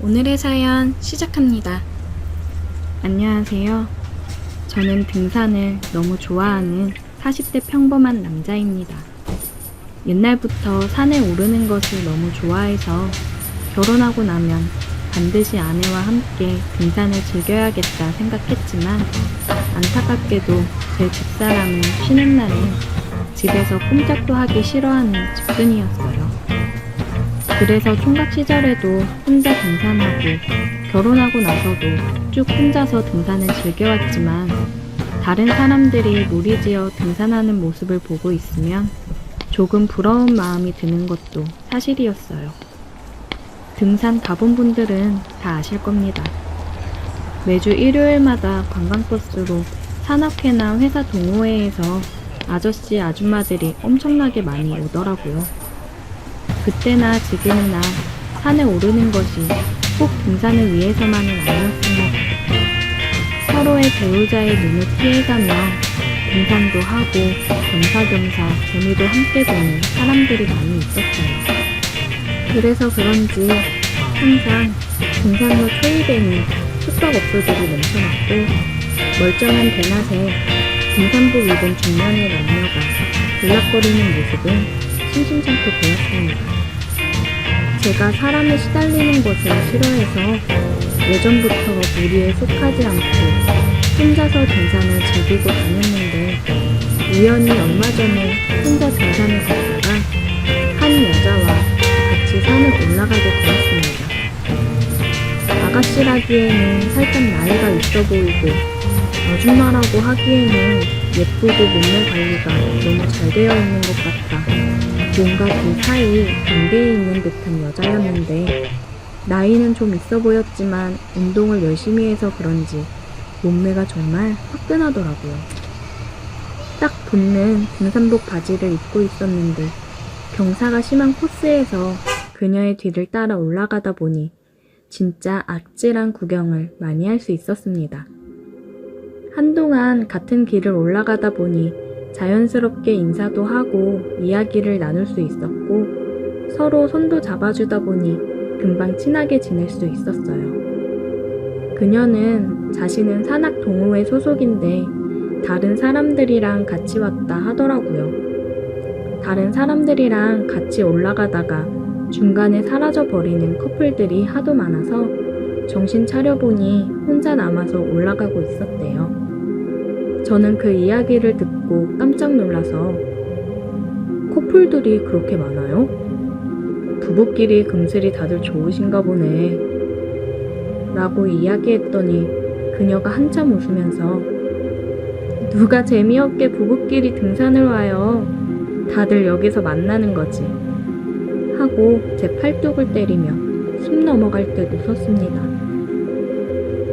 오늘의 사연 시작합니다. 안녕하세요. 저는 등산을 너무 좋아하는 40대 평범한 남자입니다. 옛날부터 산에 오르는 것을 너무 좋아해서 결혼하고 나면 반드시 아내와 함께 등산을 즐겨야겠다 생각했지만 안타깝게도 제 집사람은 쉬는 날에 집에서 꼼짝도 하기 싫어하는 집순이였어요. 그래서 총각 시절에도 혼자 등산하고 결혼하고 나서도 쭉 혼자서 등산을 즐겨왔지만 다른 사람들이 무리지어 등산하는 모습을 보고 있으면 조금 부러운 마음이 드는 것도 사실이었어요. 등산 가본 분들은 다 아실 겁니다. 매주 일요일마다 관광버스로 산악회나 회사 동호회에서 아저씨 아줌마들이 엄청나게 많이 오더라고요. 그때나 지금이나 산에 오르는 것이 꼭 등산을 위해서만은 아니었습니다. 서로의 배우자의 눈을 피해가며 등산도 하고 겸사겸사 재미도 함께 보는 사람들이 많이 있었어요. 그래서 그런지 항상 등산로 초이뱅이 숙박업소들이 넘쳐났고 멀쩡한 대낮에 등산복 입은 중년의 남녀가 들락거리는 모습은 심심찮게 보였습니다. 제가 사람에 시달리는 것을 싫어해서 예전부터 무리에 속하지 않고 혼자서 등산을 즐기고 다녔는데 우연히 얼마 전에 혼자 등산을 갔다가 한 여자와 같이 산을 올라가게 되었습니다. 아가씨라기에는 살짝 나이가 있어 보이고 아줌마라고 하기에는 예쁘고 몸매 관리가 너무 잘 되어 있는 것 같다. 뭔가 그 사이 경계에 있는 듯한 여자였는데 나이는 좀 있어 보였지만 운동을 열심히 해서 그런지 몸매가 정말 화끈하더라고요. 딱 붙는 등산복 바지를 입고 있었는데 경사가 심한 코스에서 그녀의 뒤를 따라 올라가다 보니 진짜 아찔한 구경을 많이 할 수 있었습니다. 한동안 같은 길을 올라가다 보니 자연스럽게 인사도 하고 이야기를 나눌 수 있었고 서로 손도 잡아주다 보니 금방 친하게 지낼 수 있었어요. 그녀는 자신은 산악 동호회 소속인데 다른 사람들이랑 같이 왔다 하더라고요. 다른 사람들이랑 같이 올라가다가 중간에 사라져 버리는 커플들이 하도 많아서 정신 차려보니 혼자 남아서 올라가고 있었대요. 저는 그 이야기를 듣고 깜짝 놀라서 커플들이 그렇게 많아요? 부부끼리 금슬이 다들 좋으신가 보네 라고 이야기했더니 그녀가 한참 웃으면서 누가 재미없게 부부끼리 등산을 와요. 다들 여기서 만나는 거지 하고 제 팔뚝을 때리며 숨 넘어갈 듯 웃었습니다.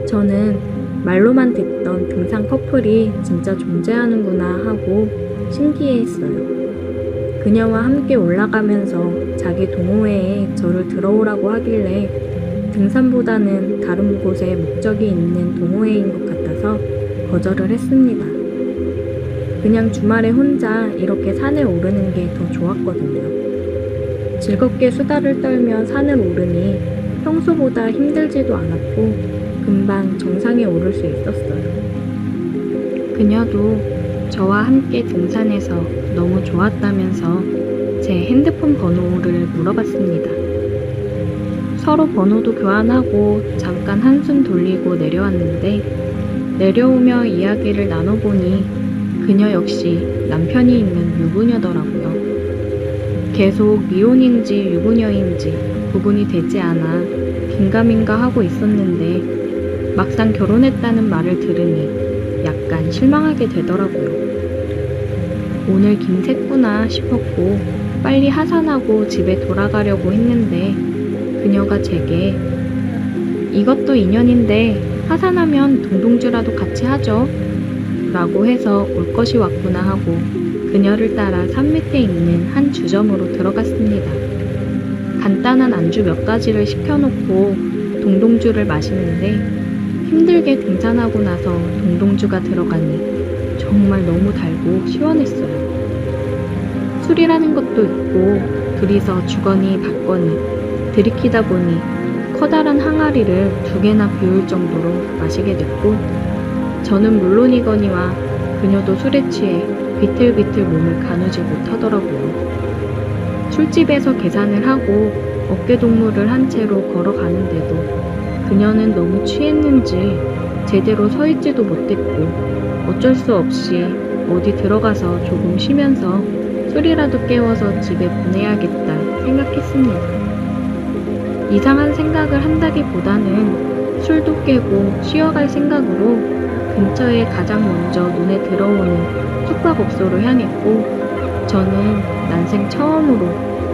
저는 말로만 듣던 등산 커플이 진짜 존재하는구나 하고 신기해했어요. 그녀와 함께 올라가면서 자기 동호회에 저를 들어오라고 하길래 등산보다는 다른 곳에 목적이 있는 동호회인 것 같아서 거절을 했습니다. 그냥 주말에 혼자 이렇게 산에 오르는 게 더 좋았거든요. 즐겁게 수다를 떨며 산을 오르니 평소보다 힘들지도 않았고 금방 정상에 오를 수 있었어요. 그녀도 저와 함께 등산해서 너무 좋았다면서 제 핸드폰 번호를 물어봤습니다. 서로 번호도 교환하고 잠깐 한숨 돌리고 내려왔는데 내려오며 이야기를 나눠보니 그녀 역시 남편이 있는 유부녀더라고요. 계속 미혼인지 유부녀인지 구분이 되지 않아 긴가민가 하고 있었는데 막상 결혼했다는 말을 들으니 약간 실망하게 되더라고요. 오늘 김샜구나 싶었고 빨리 하산하고 집에 돌아가려고 했는데 그녀가 제게 이것도 인연인데 하산하면 동동주라도 같이 하죠 라고 해서 올 것이 왔구나 하고 그녀를 따라 산 밑에 있는 한 주점으로 들어갔습니다. 간단한 안주 몇 가지를 시켜놓고 동동주를 마시는데 힘들게 등산하고 나서 동동주가 들어가니 정말 너무 달고 시원했어요. 술이라는 것도 있고 둘이서 주거니 받거니 들이키다 보니 커다란 항아리를 2개나 비울 정도로 마시게 됐고, 저는 물론이거니와 그녀도 술에 취해 비틀비틀 몸을 가누지 못하더라고요. 술집에서 계산을 하고 어깨동무를 한 채로 걸어가는데도 그녀는 너무 취했는지 제대로 서 있지도 못했고, 어쩔 수 없이 어디 들어가서 조금 쉬면서 술이라도 깨워서 집에 보내야겠다 생각했습니다. 이상한 생각을 한다기보다는 술도 깨고 쉬어갈 생각으로 근처에 가장 먼저 눈에 들어오는 숙박업소로 향했고, 저는 난생 처음으로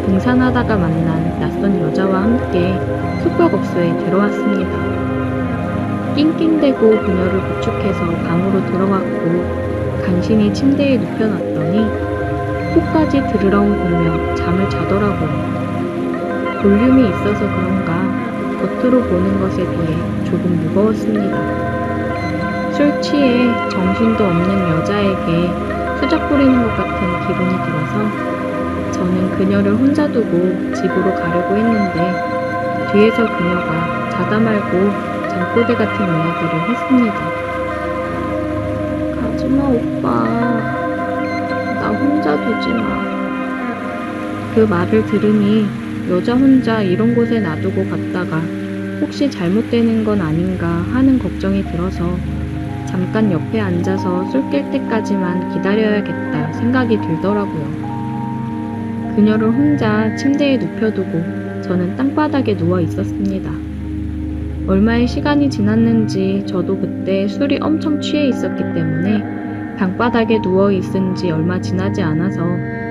등산하다가 만난 낯선 여자와 함께 숙박업소에 들어왔습니다. 낑낑대고 그녀를 부축해서 방으로 들어갔고 간신히 침대에 눕혀놨더니 코까지 드르렁 불며 잠을 자더라고요. 볼륨이 있어서 그런가 겉으로 보는 것에 비해 조금 무거웠습니다. 술 취해 정신도 없는 여자에게 수작 부리는 것 같은 기분이 들어서 저는 그녀를 혼자 두고 집으로 가려고 했는데 뒤에서 그녀가 자다 말고 잠꼬대 같은 이야기를 했습니다. 가지마 오빠, 나 혼자 두지 마. 그 말을 들으니 여자 혼자 이런 곳에 놔두고 갔다가 혹시 잘못되는 건 아닌가 하는 걱정이 들어서 잠깐 옆에 앉아서 술 깰 때까지만 기다려야겠다 생각이 들더라고요. 그녀를 혼자 침대에 눕혀두고 저는 땅바닥에 누워 있었습니다. 얼마의 시간이 지났는지 저도 그때 술이 엄청 취해 있었기 때문에 방바닥에 누워 있은 지 얼마 지나지 않아서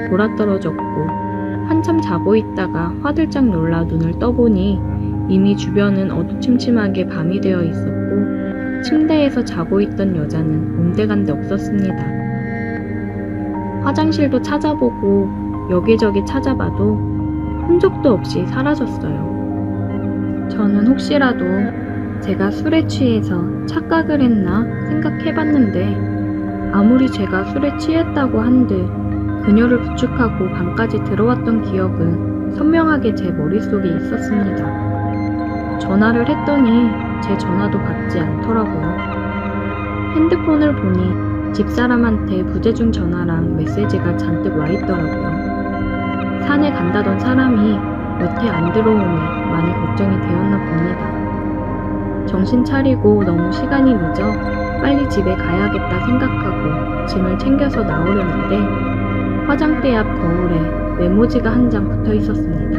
돌아떨어졌고, 한참 자고 있다가 화들짝 놀라 눈을 떠보니 이미 주변은 어두침침하게 밤이 되어 있었고 침대에서 자고 있던 여자는 온데간데 없었습니다. 화장실도 찾아보고 여기저기 찾아봐도 흔적도 없이 사라졌어요. 저는 혹시라도 제가 술에 취해서 착각을 했나 생각해봤는데, 아무리 제가 술에 취했다고 한들 그녀를 부축하고 방까지 들어왔던 기억은 선명하게 제 머릿속에 있었습니다. 전화를 했더니 제 전화도 받지 않더라고요. 핸드폰을 보니 집사람한테 부재중 전화랑 메시지가 잔뜩 와있더라고요. 산에 간다던 사람이 여태 안 들어오니 많이 걱정이 되었나 봅니다. 정신 차리고 너무 시간이 늦어 빨리 집에 가야겠다 생각하고 짐을 챙겨서 나오려는데 화장대 앞 거울에 메모지가 한 장 붙어 있었습니다.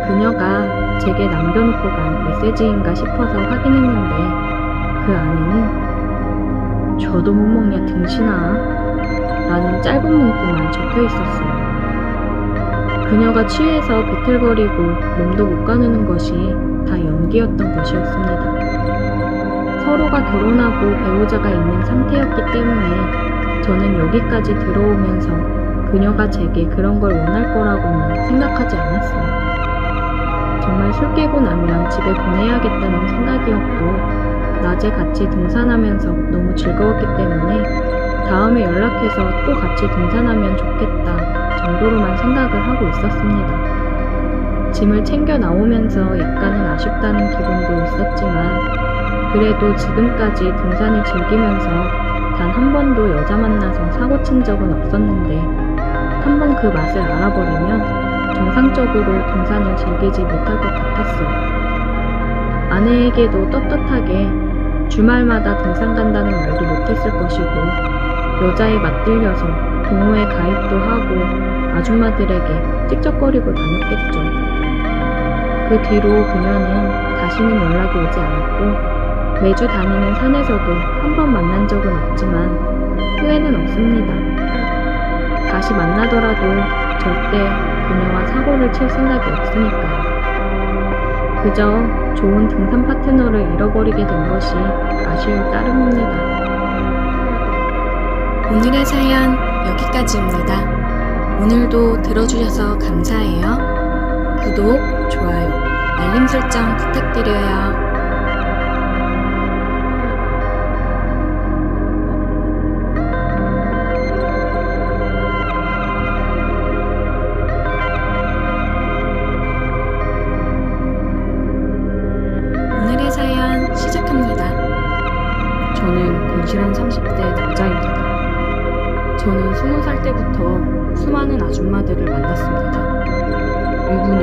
그녀가 제게 남겨놓고 간 메시지인가 싶어서 확인했는데 그 안에는 "저도 못 먹냐 등신아" 라는 짧은 문구만 적혀 있었어요. 그녀가 취해서 비틀거리고 몸도 못 가누는 것이 다 연기였던 것이었습니다. 서로가 결혼하고 배우자가 있는 상태였기 때문에 저는 여기까지 들어오면서 그녀가 제게 그런 걸 원할 거라고는 생각하지 않았어요. 정말 술 깨고 나면 집에 보내야겠다는 생각이었고, 낮에 같이 등산하면서 너무 즐거웠기 때문에 다음에 연락해서 또 같이 등산하면 좋겠다 정도로만 생각을 하고 있었습니다. 짐을 챙겨 나오면서 약간은 아쉽다는 기분도 있었지만, 그래도 지금까지 등산을 즐기면서 단 한 번도 여자 만나서 사고 친 적은 없었는데 한번 그 맛을 알아버리면 정상적으로 등산을 즐기지 못할 것 같았어요. 아내에게도 떳떳하게 주말마다 등산 간다는 말도 못했을 것이고, 여자에 맞들려서 동호회 가입도 하고 아줌마들에게 찝쩍거리고 다녔겠죠. 그 뒤로 그녀는 다시는 연락이 오지 않았고, 매주 다니는 산에서도 한 번 만난 적은 없지만 후회는 없습니다. 다시 만나더라도 절대 그녀와 사고를 칠 생각이 없으니까요. 그저 좋은 등산 파트너를 잃어버리게 된 것이 아쉬울 따름입니다. 오늘의 사연 여기까지입니다. 오늘도 들어주셔서 감사해요. 구독, 좋아요, 알림 설정 부탁드려요. 저는 20살 때부터 수많은 아줌마들을 만났습니다. 유부녀,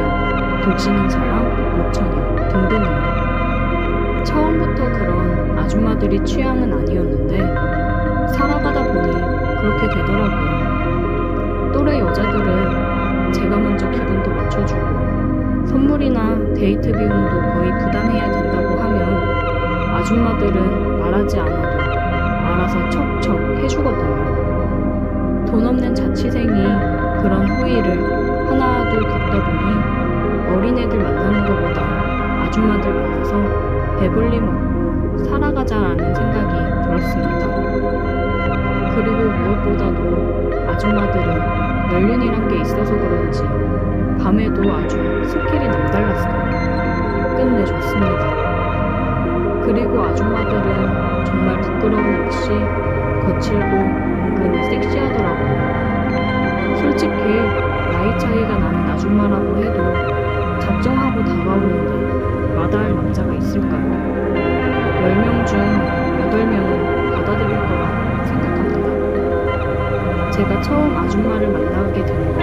독신인 사람, 노처녀 등등이요. 처음부터 그런 아줌마들이 취향은 아니었는데 살아가다 보니 그렇게 되더라고요. 또래 여자들은 제가 먼저 기분도 맞춰주고 선물이나 데이트 비용도 거의 부담해야 된다고 하면 아줌마들은 말하지 않아도 알아서 척척 해주거든요. 돈 없는 자취생이 그런 호의를 하나 둘 겪다 보니 어린애들 만나는 것보다 아줌마들 만나서 배불리 먹고 살아가자라는 생각이 들었습니다. 그리고 무엇보다도 아줌마들은 연륜이란 게 있어서 그런지 밤에도 아주 스킬이 남달랐어요. 끝내줬습니다. 그리고 아줌마들은 정말 부끄러움 없이 거칠고 은근히 섹시하더라고요. 솔직히 나이 차이가 나는 아줌마라고 해도 작정하고 다가오는데 마다할 남자가 있을까요? 10명 중 8명은 받아들일 거라 생각합니다. 제가 처음 아줌마를 만나게 된 건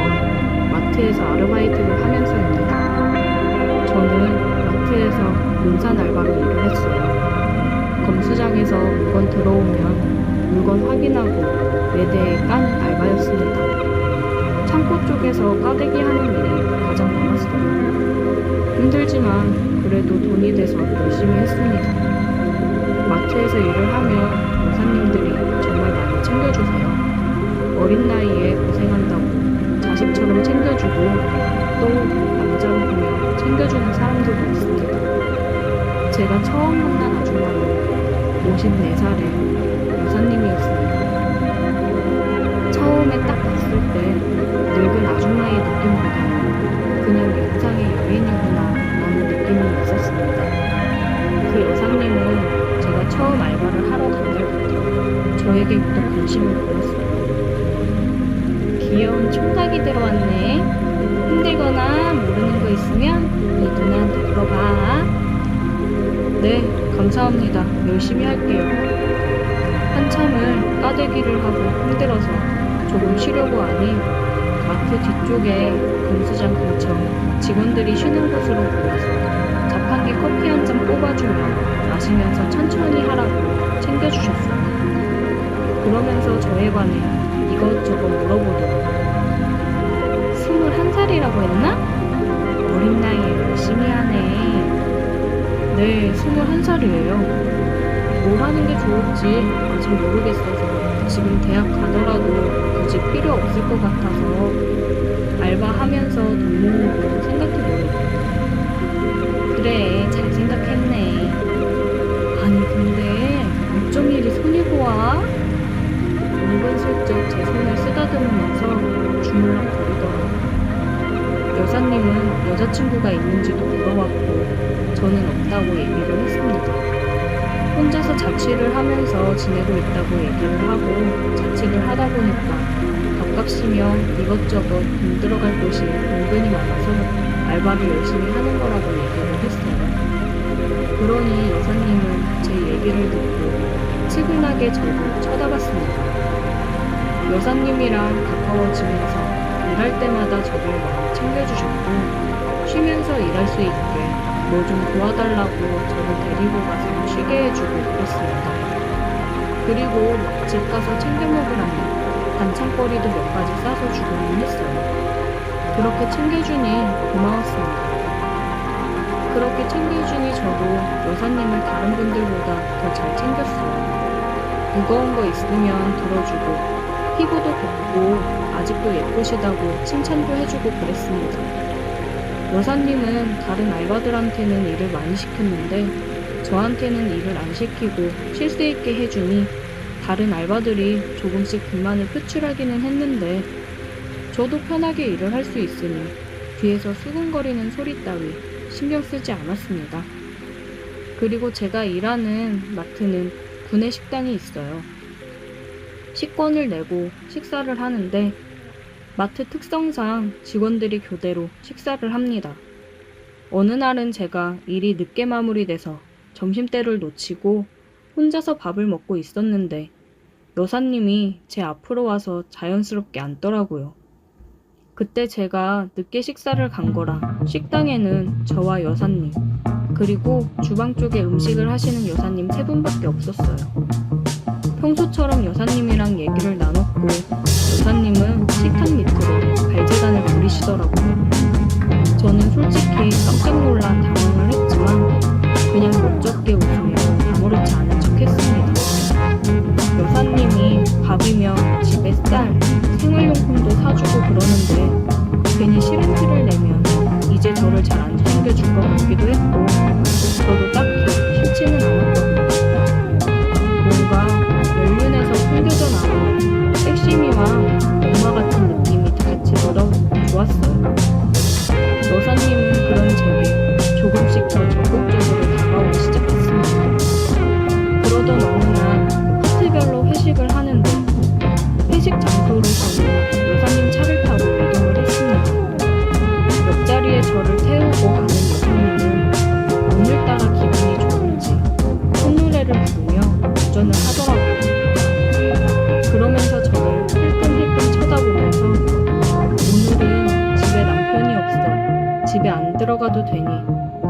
마트에서 아르바이트를 하면서입니다. 저는 마트에서 문산 알바로 일을 했어요. 검수장에서 물건 들어오면 물건 확인하고 매대에 깐 알바였습니다. 창고 쪽에서 까대기 하는 일이 가장 많았어요. 힘들지만 그래도 돈이 돼서 열심히 했습니다. 마트에서 일을 하면 여사님들이 정말 많이 챙겨주세요. 어린 나이에 고생한다고 자식처럼 챙겨주고 또 남자로 보면 챙겨주는 사람들도 있습니다. 제가 처음 만난 아줌마는 54살의 여사님이었습니다. 처음에 딱 봤을 때 늙은 아줌마의 느낌보다는 그냥 연상의 여인이구나 라는 느낌이 있었습니다. 그 여사님은 제가 처음 알바를 하러 간 날부터 저에게 유독 관심을 보였어요. 귀여운 총각이 들어왔네. 힘들거나 모르는 거 있으면 이 누나한테 물어봐. 네, 감사합니다. 열심히 할게요. 한참을 까대기를 하고 힘들어서 조금 쉬려고 하니 마트 뒤쪽에 검수장 근처 직원들이 쉬는 곳으로 모여서 자판기 커피 한 잔 뽑아주며 마시면서 천천히 하라고 챙겨주셨어요. 그러면서 저에 관해 이것저것 물어보더라고요. 21살이라고 했나? 어린 나이에 열심히 하네. 네, 21살이에요. 뭘 하는 게 좋을지 아직 모르겠어서 지금 대학 가더라도 굳이 필요 없을 것 같아서 알바하면서 돈 모으는 거 생각해보려고. 그래, 잘 생각했네. 아니 근데 어쩜 이리 손이 고와? 은근슬쩍 제 손을 쓰다듬으면서 주물럭거리더라고요. 여사님은 여자친구가 있는지도 물어봤고 저는 없다고 얘기를 했습니다. 혼자서 자취를 하면서 지내고 있다고 얘기를 하고 자취를 하다 보니까 밥값이며 이것저것 돈 들어갈 곳이 은근히 많아서 알바를 열심히 하는 거라고 얘기를 했어요. 그러니 여사님은 제 얘기를 듣고 측은하게 저를 쳐다봤습니다. 여사님이랑 가까워지면서 일할 때마다 저를 많이 챙겨주셨고 쉬면서 일할 수 있게 뭐 좀 도와달라고 저를 데리고 가서 쉬게 해주고 그랬습니다. 그리고 집 가서 챙겨 먹으라니 반찬거리도 몇 가지 싸서 주고는 했어요. 그렇게 챙겨주니 고마웠습니다. 그렇게 챙겨주니 저도 여사님을 다른 분들보다 더 잘 챙겼어요. 무거운 거 있으면 들어주고 피부도 곱고 아직도 예쁘시다고 칭찬도 해주고 그랬습니다. 여사님은 다른 알바들한테는 일을 많이 시켰는데 저한테는 일을 안 시키고 쉴 수 있게 해주니 다른 알바들이 조금씩 불만을 표출하기는 했는데 저도 편하게 일을 할 수 있으니 뒤에서 수근거리는 소리 따위 신경 쓰지 않았습니다. 그리고 제가 일하는 마트는 구내 식당이 있어요. 식권을 내고 식사를 하는데 마트 특성상 직원들이 교대로 식사를 합니다. 어느 날은 제가 일이 늦게 마무리돼서 점심때를 놓치고 혼자서 밥을 먹고 있었는데 여사님이 제 앞으로 와서 자연스럽게 앉더라고요. 그때 제가 늦게 식사를 간 거라 식당에는 저와 여사님, 그리고 주방 쪽에 음식을 하시는 여사님 세 분밖에 없었어요. 평소처럼 여사님이랑 얘기를 나눴고 여사님은 식탁 밑으로 발재단을 부리시더라고요. 저는 솔직히 깜짝 놀라 당황을 했지만 그냥 멋쩍게 웃으며 아무렇지 않은 척 했습니다. 여사님이 밥이며 집에 쌀, 생활용품도 사주고 그러는데 괜히 싫은 티를 내면 이제 저를 잘 안 챙겨줄 것 같기도 했고 저도 딱히 싫지는 않았거든요. 뭔가 연륜에서 풍겨져 나온 섹시미와 엄마 같은 느낌이 다 같이 들어 좋았어요. 여사님은 그런 제게 조금씩 더 적극적으로 다가오기 시작했습니다. 그러던 어느 날 파트별로 회식을 하는데 회식 장소로 저는 여사님 차를 타고 이동을 했습니다. 옆자리에 저를 태우고 가는 여사님은 오늘따라 기분이 좋은지 콧노래를 부르며 운전을 하더라고요. 그러면서 저를 힐끔힐끔 쳐다보면서 오늘은 집에 남편이 없어 집에 안 들어가도 되니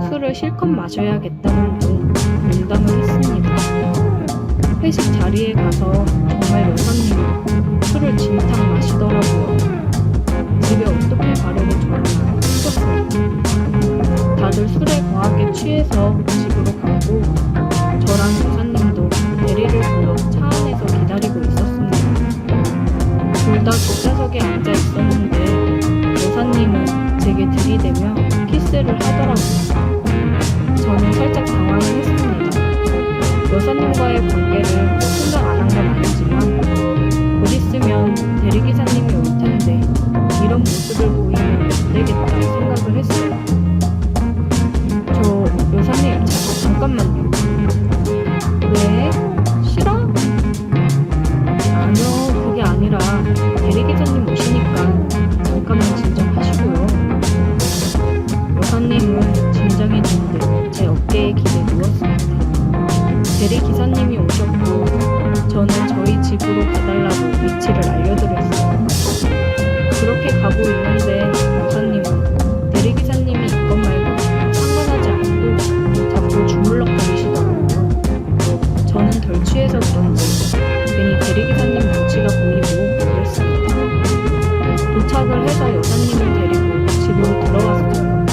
술을 실컷 마셔야겠다는 둥 농담을 했습니다. 회식 자리에 가서 정말 여사님이 술을 진탕 마시더라고요. 집에 어떻게 가려고 저러나 싶었어요. 다들 술에 과하게 취해서 집으로 가고 저랑 여사님도 대리를 불러 차 안에서 기다리고 있었습니다. 둘 다 뒷좌석에 앉아 있었는데 여사님은 제게 들이대며 키스를 하더라고요. 저는 살짝 당황을 했습니다. 여사님과의 관계를 생각 안 한 건 아니지만 곧 있으면 대리기사님이 올 텐데 이런 모습을 보이면 안 되겠다 생각을 했어요. 저 여사님 잠깐만요. 왜? 싫어? 아니요, 그게 아니라 대리기사님 오시니까 잠깐만 진정하시고요. 여사님은 진정해진 듯 제 어깨에 기대 누웠습니다. 대리기사님이 오셨고 저는 저희 집으로 가달라고 위치를 알려드렸어요. 그렇게 가고 있는데 여사님은 대리기사님이 있건 말건 상관하지 않고 자꾸 주물럭거리시더라고요. 저는 덜 취해서 그런지 괜히 대리기사님 눈치가 보이고 그랬습니다. 도착을 해서 여사님을 데리고 집으로 들어왔어요.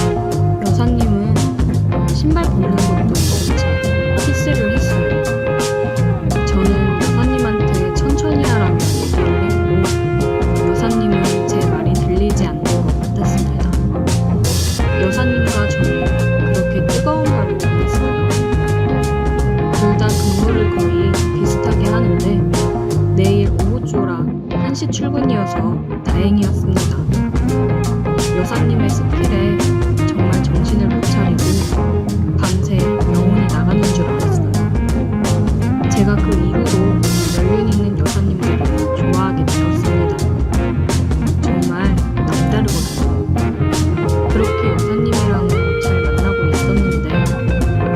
여사님은 신발 벗는 것도 잊은 채 키스를 했어요. 저는 여사님한테 천천히 하라고 얘기를 했고 여사님은 제 말이 들리지 않는 것 같았습니다. 여사님과 저는 그렇게 뜨거운 말을 보냈어요. 둘 다 근무를 거의 비슷하게 하는데 내일 오후조라 1시 출근이어서 다행이었습니다. 여사님의 스킬에 정말 정신을 못 차리고 밤새 영혼이 나가는 줄 알았어요. 제가 그 이후로 연륜 있는 여사님들을 좋아하게 되었습니다. 정말 남다르거든요. 그렇게 여사님이랑 잘 만나고 있었는데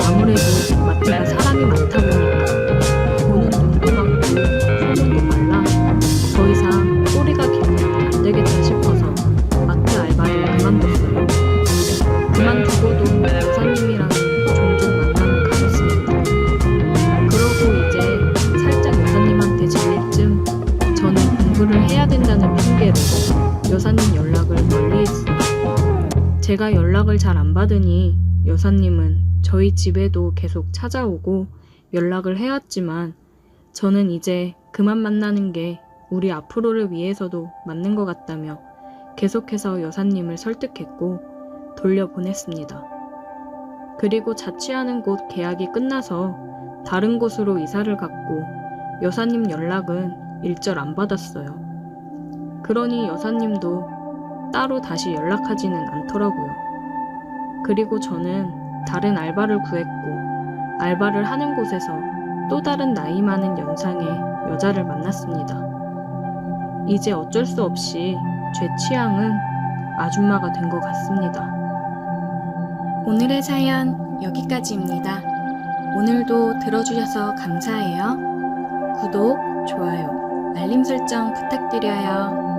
아무래도 마트가 사람이 많다 보니까 보는 눈도 많고 소문도 빨라 더 이상 꼬리가 길면 안 되겠다 싶어서 마트 알바를 그만뒀어요. 그만두고도 여사님이랑 종종 만남을 가졌습니다. 그러고 이제 살짝 여사님한테 질릴 쯤 저는 공부를 해야 된다는 핑계로 여사님 연락을 멀리했어요. 제가 연락을 잘 안 받으니 여사님은 저희 집에도 계속 찾아오고 연락을 해왔지만 저는 이제 그만 만나는 게 우리 앞으로를 위해서도 맞는 것 같다며 계속해서 여사님을 설득했고 돌려보냈습니다. 그리고 자취하는 곳 계약이 끝나서 다른 곳으로 이사를 갔고 여사님 연락은 일절 안 받았어요. 그러니 여사님도 따로 다시 연락하지는 않더라고요. 그리고 저는 다른 알바를 구했고 알바를 하는 곳에서 또 다른 나이 많은 연상의 여자를 만났습니다. 이제 어쩔 수 없이 제 취향은 아줌마가 된 것 같습니다. 오늘의 사연 여기까지입니다. 오늘도 들어주셔서 감사해요. 구독, 좋아요 알림 설정 부탁드려요.